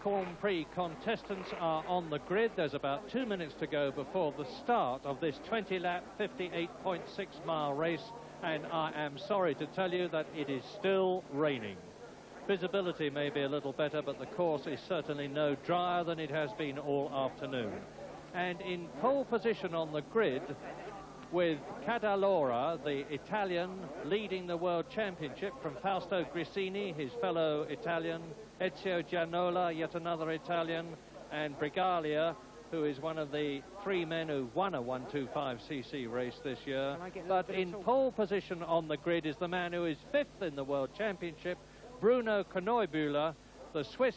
Grand Prix contestants are on the grid. There's about 2 minutes to go before the start of this 20-lap, 58.6-mile race, and I am sorry to tell you that it is still raining. Visibility may be a little better, but the course is certainly no drier than it has been all afternoon. And in pole position on the grid, with Cadalora, the Italian, leading the World Championship from Fausto Grissini, his fellow Italian, Ezio Gianola, yet another Italian, and Brigalia, who is one of the 3 men who won a 125cc race this year. But in pole position on the grid is the man who is 5th in the World Championship, Bruno Kneubühler, the Swiss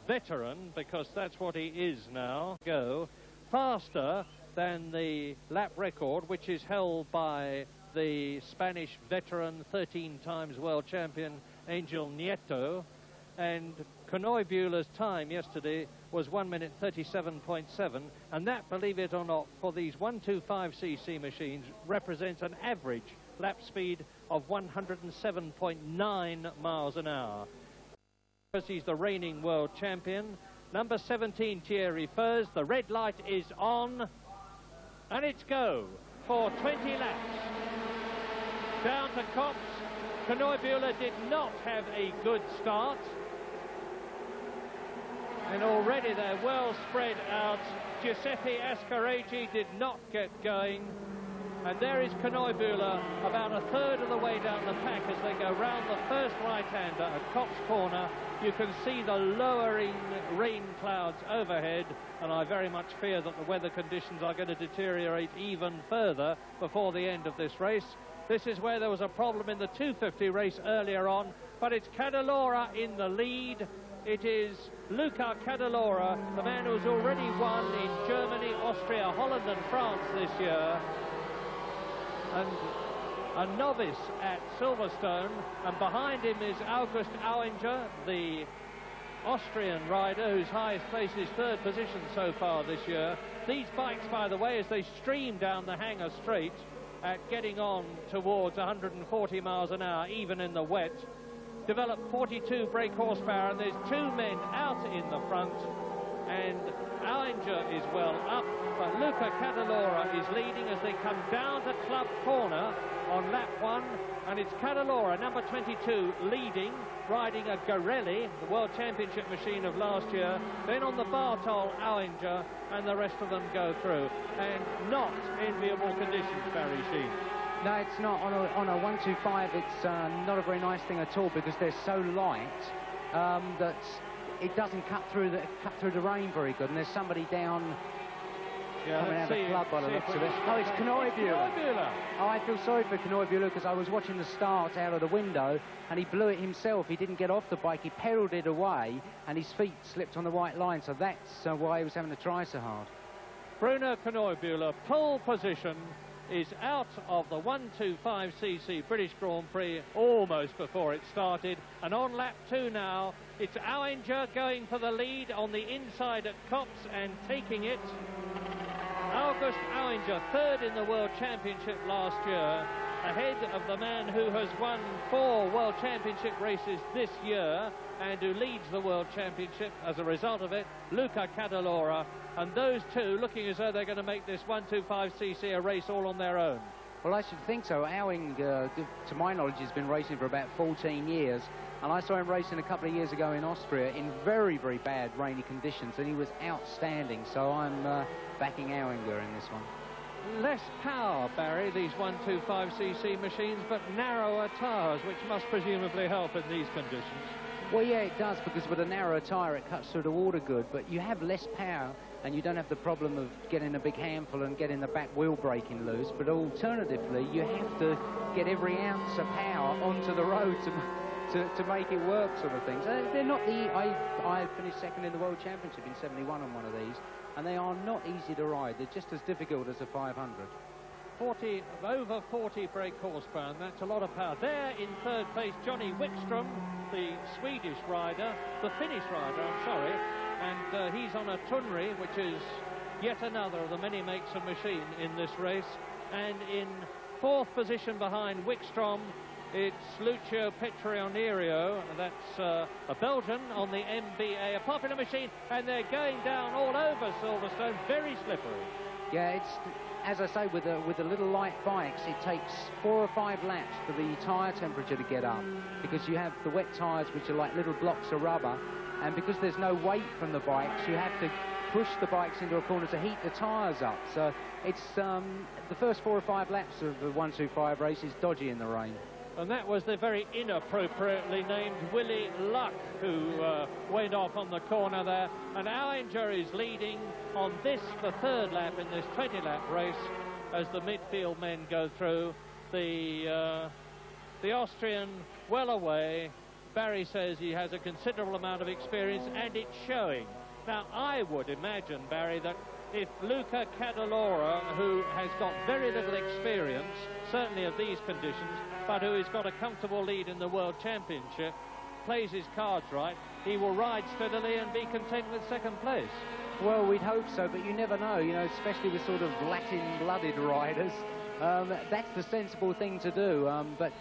veteran, because that's what he is now, go faster than the lap record, which is held by the Spanish veteran, 13 times world champion, Angel Nieto. And Kneubühler's time yesterday was 1 minute 37.7, and that, believe it or not, for these 125cc machines represents an average lap speed of 107.9 miles an hour. He's the reigning world champion. Number 17, Thierry Feuze. The red light is on, and it's go for 20 laps. Down to Copse. Kneubühler did not have a good start, and already they're well spread out. Giuseppe Ascaregi did not get going, and there is Kneubühler about a third of the way down the pack as they go round the first right-hander at Copse Corner. You can see the lowering rain clouds overhead, and I very much fear that the weather conditions are going to deteriorate even further before the end of this race. This is where there was a problem in the 250 race earlier on, but it's Cadalora in the lead. It is Luca Cadalora, the man who's already won in Germany, Austria, Holland and France this year, and a novice at Silverstone, and behind him is August Auinger, the Austrian rider whose highest place is 3rd position so far this year. These bikes, by the way, as they stream down the Hanger Straight at getting on towards 140 miles an hour, even in the wet, develop 42 brake horsepower, and there's 2 men out in the front, and Auinger is well up, but Luca Cadalora is leading as they come down to Club Corner on lap 1, and it's Cadalora, number 22, leading, riding a Garelli, the World Championship machine of last year. Then on the Bartol, Auinger, and the rest of them go through. And not enviable conditions, Barry Sheen. No, it's not. On a 125, it's not a very nice thing at all, because they're so light that it doesn't cut through the rain very good. And there's somebody down coming out of the club by the looks of it. Oh, it's Kneubühler. Oh, I feel sorry for Kneubühler, because I was watching the start out of the window, and he blew it himself. He didn't get off the bike. He pedalled it away, and his feet slipped on the white line. So that's why he was having to try so hard. Bruno Kneubühler, pole position, is out of the 125cc British Grand Prix almost before it started, and on lap 2 now it's Auinger going for the lead on the inside at Copse and taking it. August Auinger, 3rd in the World Championship last year, ahead of the man who has won 4 World Championship races this year and who leads the World Championship as a result of it, Luca Cadalora. And those two looking as though they're going to make this 125cc a race all on their own. Well, I should think so. Auinger, to my knowledge, has been racing for about 14 years. And I saw him racing a couple of years ago in Austria in very, very bad rainy conditions, and he was outstanding. So I'm backing Auinger in this one. Less power, Barry, these 125cc machines, but narrower tyres, which must presumably help in these conditions. Well, yeah, it does, because with a narrower tyre, it cuts through the water good, but you have less power, and you don't have the problem of getting a big handful and getting the back wheel braking loose. But alternatively, you have to get every ounce of power onto the road to make it work, sort of things. They're not the... I finished 2nd in the World Championship in 71 on one of these, and they are not easy to ride. They're just as difficult as a 500. Over 40 brake horsepower, and that's a lot of power. There in 3rd place, Johnny Wickstrom, the Swedish rider, the Finnish rider, I'm sorry, and he's on a Tunri, which is yet another of the many makes of machine in this race. And in 4th position behind Wickstrom It's Lucio Petroniero, that's a Belgian on the MBA, a popular machine, and they're going down all over Silverstone, very slippery. Yeah, it's, as I say, with the little light bikes, it takes 4 or 5 laps for the tyre temperature to get up, because you have the wet tyres, which are like little blocks of rubber, and because there's no weight from the bikes, you have to push the bikes into a corner to heat the tyres up. So it's the first 4 or 5 laps of the 125 race is dodgy in the rain. And that was the very inappropriately named Willie Luck who went off on the corner there. And Allinger is leading on this, the 3rd lap in this 20-lap race, as the midfield men go through. The Austrian well away. Barry says he has a considerable amount of experience, and it's showing. Now, I would imagine, Barry, that if Luca Cadalora, who has got very little experience, certainly of these conditions, but who has got a comfortable lead in the World Championship, plays his cards right, he will ride steadily and be content with 2nd place. Well, we'd hope so, but you never know, you know, especially with sort of Latin-blooded riders. That's the sensible thing to do, but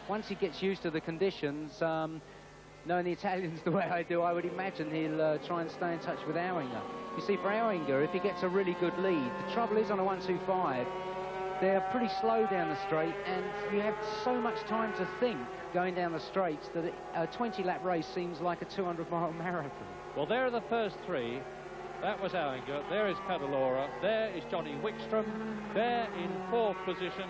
once he gets used to the conditions, knowing the Italians the way I do, I would imagine he'll try and stay in touch with Allinger. You see, for Allinger, if he gets a really good lead, the trouble is on a 125, they're pretty slow down the straight, and you have so much time to think going down the straights that a 20-lap race seems like a 200-mile marathon. Well, there are the first 3. That was Allinger. There is Cadalora. There is Johnny Wickstrom. There in 4th position.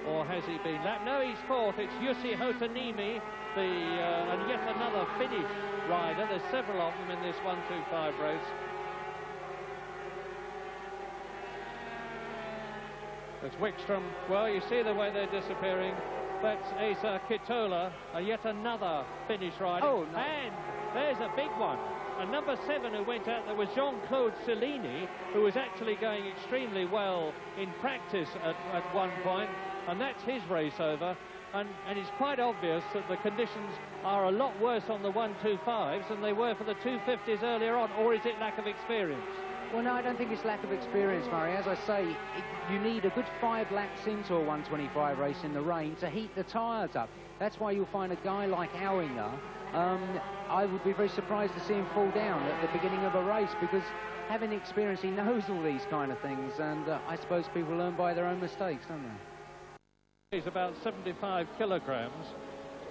Or has he been lapped? No, he's 4th. It's Jussi Hotanimi, and yet another Finnish rider. There's several of them in this 125 race. It's Wickstrom. Well, you see the way they're disappearing. That's Esa Kitola, yet another Finnish rider. Oh, no. And there's a big one. And number 7 who went out there was Jean-Claude Cellini, who was actually going extremely well in practice at one point. And that's his race over. And it's quite obvious that the conditions are a lot worse on the 125s than they were for the 250s earlier on. Or is it lack of experience? Well, no, I don't think it's lack of experience, Murray. As I say, you need a good 5 laps into a 125 race in the rain to heat the tyres up. That's why you'll find a guy like Allinger. I would be very surprised to see him fall down at the beginning of a race, because having experience, he knows all these kind of things, and I suppose people learn by their own mistakes, don't they? He's about 75 kilograms.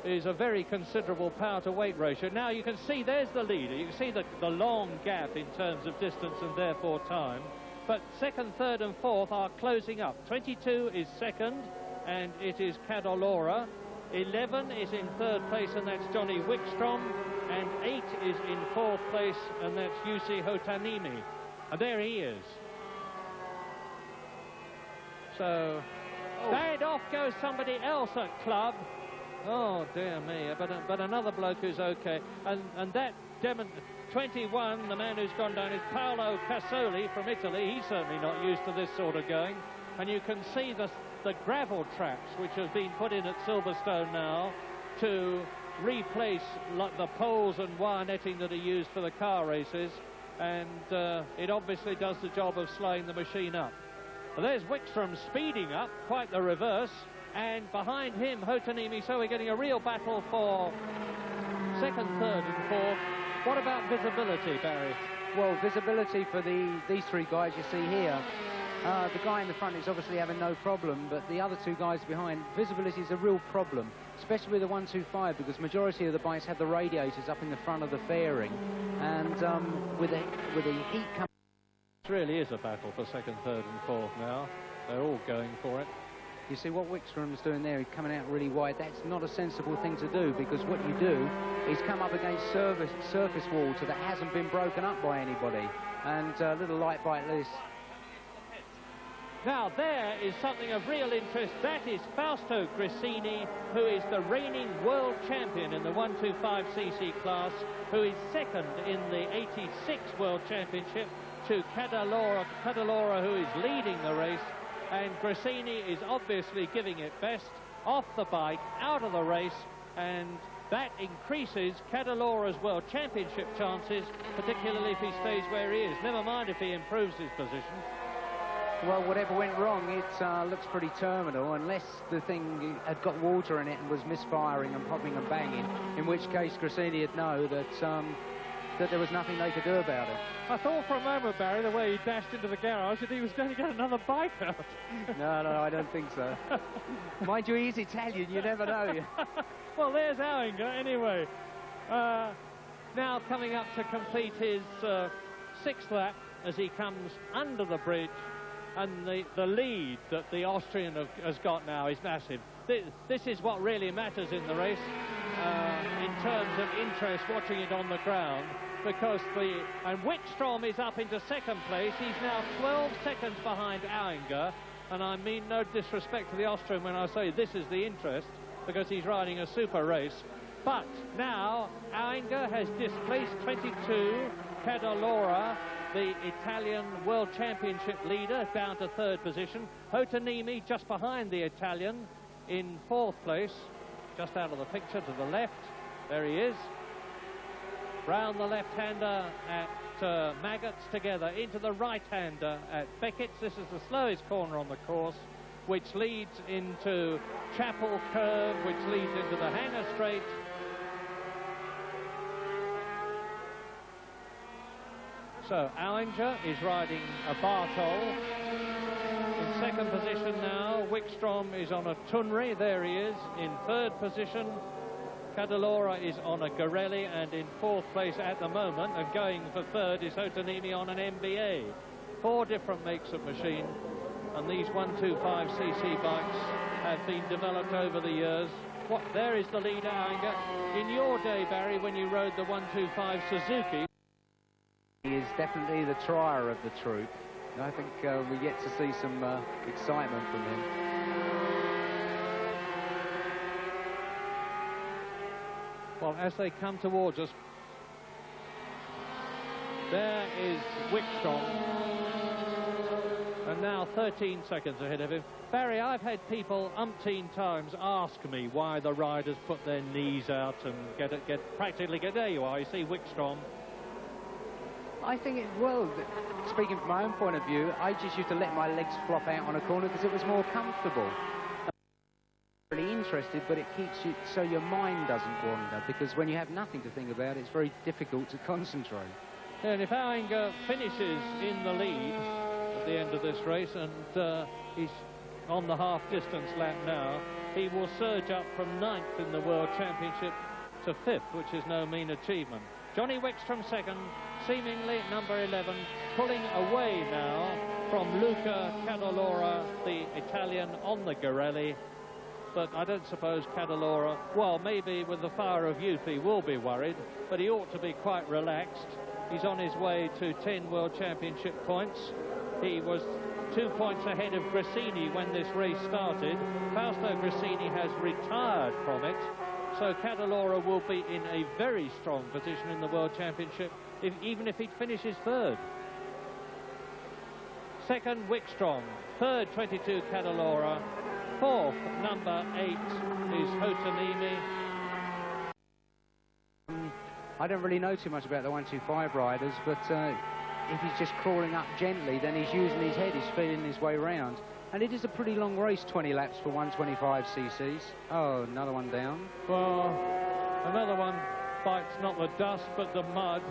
Is a very considerable power to weight ratio. Now you can see there's the leader. You can see the long gap in terms of distance and therefore time. But 2nd, 3rd and 4th are closing up. 22 is 2nd, and it is Cadalora. 11 is in 3rd place, and that's Johnny Wickstrom. And 8 is in 4th place, and that's Jussi Hotanimi. And there he is. So, and off goes somebody else at club. Oh, dear me, but another bloke who's okay. And that 21, the man who's gone down, is Paolo Casoli from Italy. He's certainly not used to this sort of going. And you can see the gravel tracks which have been put in at Silverstone now to replace the poles and wire netting that are used for the car races. And it obviously does the job of slowing the machine up. Well, there's Wickstrom speeding up, quite the reverse. And behind him, Hotanimi, so we're getting a real battle for 2nd, 3rd and 4th. What about visibility, Barry? Well, visibility for these 3 guys you see here. The guy in the front is obviously having no problem, but the other 2 guys behind, visibility is a real problem, especially with the 125, because majority of the bikes have the radiators up in the front of the fairing. And with the heat coming... It really is a battle for 2nd, 3rd and 4th now. They're all going for it. You see what Wickstrom's doing there, he's coming out really wide. That's not a sensible thing to do, because what you do is come up against surface water that hasn't been broken up by anybody. And a little light bike like this. Now there is something of real interest. That is Fausto Grissini, who is the reigning world champion in the 125cc class, who is 2nd in the 86 World Championship to Cadalora, who is leading the race. And Grissini is obviously giving it best, off the bike, out of the race, and that increases Cadalora's World Championship chances, particularly if he stays where he is. Never mind if he improves his position. Well, whatever went wrong, it looks pretty terminal, unless the thing had got water in it and was misfiring and popping and banging, in which case Grassini would know that that there was nothing they could do about it. I thought for a moment, Barry, the way he dashed into the garage, that he was going to get another bike out. No, I don't think so. Mind you, he's Italian, you never know. Well, there's Auinger, anyway. Now coming up to complete his sixth lap as he comes under the bridge, and the lead that the Austrian has got now is massive. This is what really matters in the race in terms of interest watching it on the ground, because and Wickstrom is up into second place. He's now 12 seconds behind Auinger, and I mean no disrespect to the Austrian when I say this is the interest, because he's riding a super race. But now Auinger has displaced 22, Cadalora, the Italian World Championship leader, down to third position. Hotonimi just behind the Italian in fourth place, just out of the picture to the left. There he is. Round the left-hander at Maggots, together into the right-hander at Beckett's. This is the slowest corner on the course, which leads into Chapel Curve, which leads into the Hangar Straight. So Auinger is riding a Bartol. In second position now, Wickstrom is on a Tunri. There he is. In third position, Cadalora is on a Garelli, and in fourth place at the moment, and going for third, is Hotonimi on an MBA. 4 different makes of machine, and these 125cc bikes have been developed over the years. There is the leader, Auinger. In your day, Barry, when you rode the 125 Suzuki, he is definitely the trier of the troop. And I think we get to see some excitement from him. Well, as they come towards us, there is Wickstrom, and now 13 seconds ahead of him. Barry, I've had people umpteen times ask me why the riders put their knees out and practically get. There you are. You see Wickstrom. I think well, speaking from my own point of view, I just used to let my legs flop out on a corner because it was more comfortable. Really interested, but it keeps you so your mind doesn't wander, because when you have nothing to think about, it's very difficult to concentrate. And if Auinger finishes in the lead at the end of this race, and he's on the half-distance lap now, he will surge up from 9th in the World Championship to 5th, which is no mean achievement. Johnny Wickstrom second, seemingly number 11, pulling away now from Luca Cadalora, the Italian, on the Garelli. But I don't suppose Cadalora, well, maybe with the fire of youth he will be worried, but he ought to be quite relaxed. He's on his way to 10 World Championship points. He was 2 points ahead of Grassini when this race started. Fausto Grassini has retired from it. So Cadalora will be in a very strong position in the World Championship, even if he finishes third. Second, Wickstrom. Third, 22, Cadalora. Fourth, number 8, is Hotonimi. I don't really know too much about the 125 riders, but if he's just crawling up gently, then he's using his head, he's feeling his way round. And it is a pretty long race, 20 laps for 125 cc's. Oh, another one down. Well, another one bites not the dust, but the mud.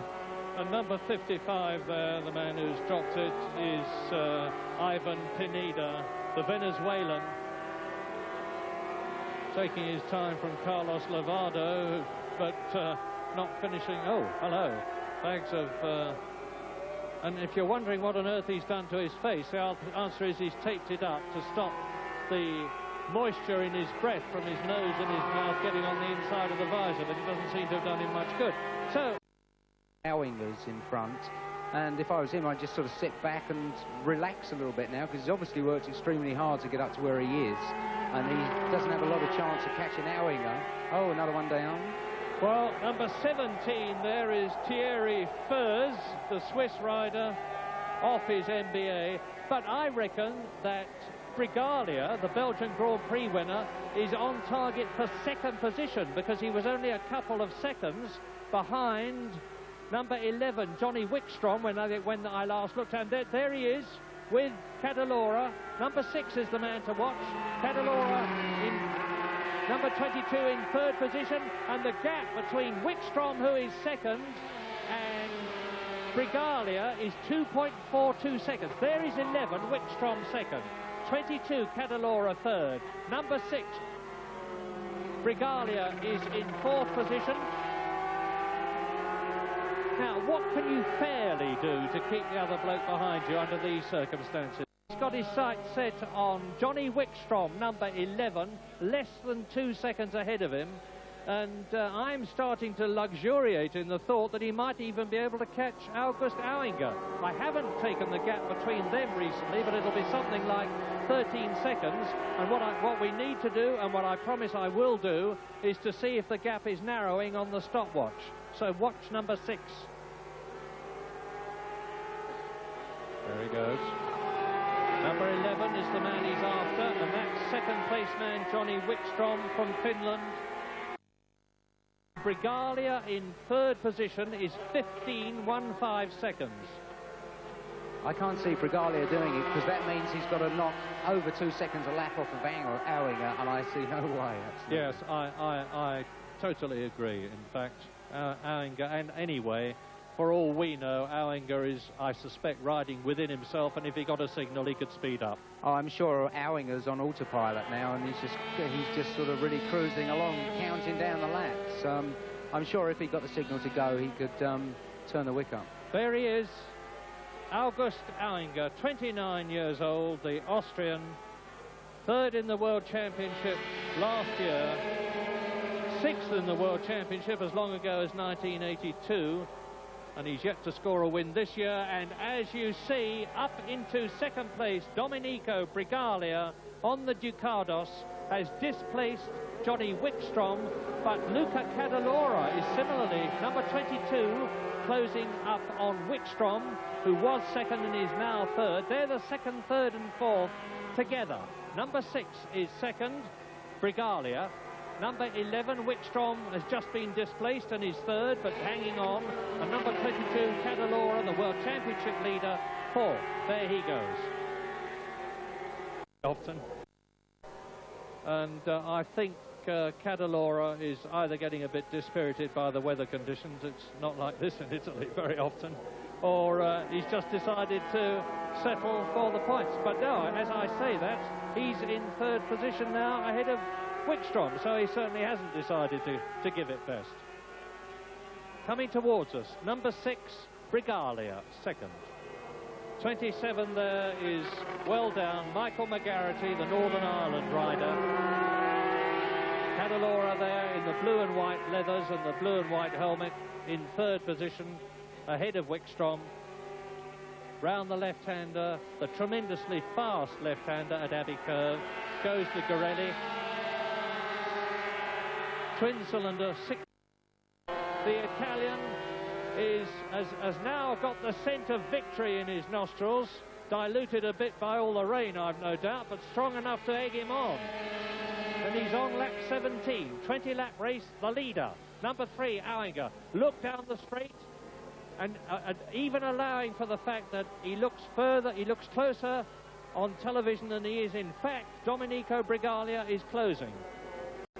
And number 55 there, the man who's dropped it, is Ivan Pineda, the Venezuelan. Taking his time from Carlos Lovato, but not finishing. Oh, hello. Bags of... and if you're wondering what on earth he's done to his face, the answer is he's taped it up to stop the moisture in his breath from his nose and his mouth getting on the inside of the visor, but it doesn't seem to have done him much good. So... Auinger's in front, and if I was him, I'd just sort of sit back and relax a little bit now, because he's obviously worked extremely hard to get up to where he is, and he doesn't have a lot of chance of catching Auinger. Oh, another one down. Well, number 17 there is Thierry Furs, the Swiss rider, off his MBA. But I reckon that Brigalia, the Belgian Grand Prix winner, is on target for second position, because he was only a couple of seconds behind number 11, Johnny Wickstrom, when I last looked. And there he is, with Cadalora. Number 6 is the man to watch. Cadalora in number 22 in third position, and the gap between Wickstrom, who is second, and Brigalia is 2.42 seconds. There is 11, Wickstrom second. 22, Cadalora third. Number 6, Brigalia is in fourth position. Now, what can you fairly do to keep the other bloke behind you under these circumstances? He's got his sights set on Johnny Wickstrom, number 11, less than 2 seconds ahead of him. And I'm starting to luxuriate in the thought that he might even be able to catch August Auinger. I haven't taken the gap between them recently, but it'll be something like 13 seconds. And what we need to do, and what I promise I will do, is to see if the gap is narrowing on the stopwatch. So watch number 6. There he goes. Number 11 is the man he's after, and that's second place man Johnny Wickstrom from Finland. Brigalia in third position is 15.15 seconds. I can't see Brigalia doing it, because that means he's got to knock over 2 seconds a lap off of Auinger, and I see no way. Yes, I totally agree, in fact. Auinger, and anyway, for all we know, Auinger is, I suspect, riding within himself, and if he got a signal, he could speed up. Oh, I'm sure Auinger's on autopilot now, and he's just sort of really cruising along, counting down the laps. I'm sure if he got the signal to go, he could turn the wick up. There he is, August Auinger, 29 years old, the Austrian, third in the World Championship last year, sixth in the World Championship as long ago as 1982. And he's yet to score a win this year. And as you see, up into second place, Domenico Brigalia on the Ducados has displaced Johnny Wickstrom, but Luca Cadalora is similarly number 22, closing up on Wickstrom, who was second and is now third. They're the second, third and fourth together. Number 6 is second, Brigalia. Number 11, Wickstrom, has just been displaced and is third, but hanging on. And number 22, Cadalora, the World Championship leader, fourth. There he goes. Often. And I think Cadalora is either getting a bit dispirited by the weather conditions, it's not like this in Italy very often, or he's just decided to settle for the points. But no, as I say that, he's in third position now ahead of Wickstrom, so he certainly hasn't decided to give it best. Coming towards us, number 6, Brigalia, second. 27 there is well down, Michael McGarrity, the Northern Ireland rider. Cadalora there in the blue and white leathers and the blue and white helmet in third position, ahead of Wickstrom. Round the left-hander, the tremendously fast left-hander at Abbey Curve, goes to Gorelli. Twin cylinder, 6. The Italian has now got the scent of victory in his nostrils, diluted a bit by all the rain, I've no doubt, but strong enough to egg him on. And he's on lap 17, 20-lap race, the leader. Number 3, Auinger, look down the straight, and even allowing for the fact that he looks closer on television than he is in fact, Domenico Brigalia is closing.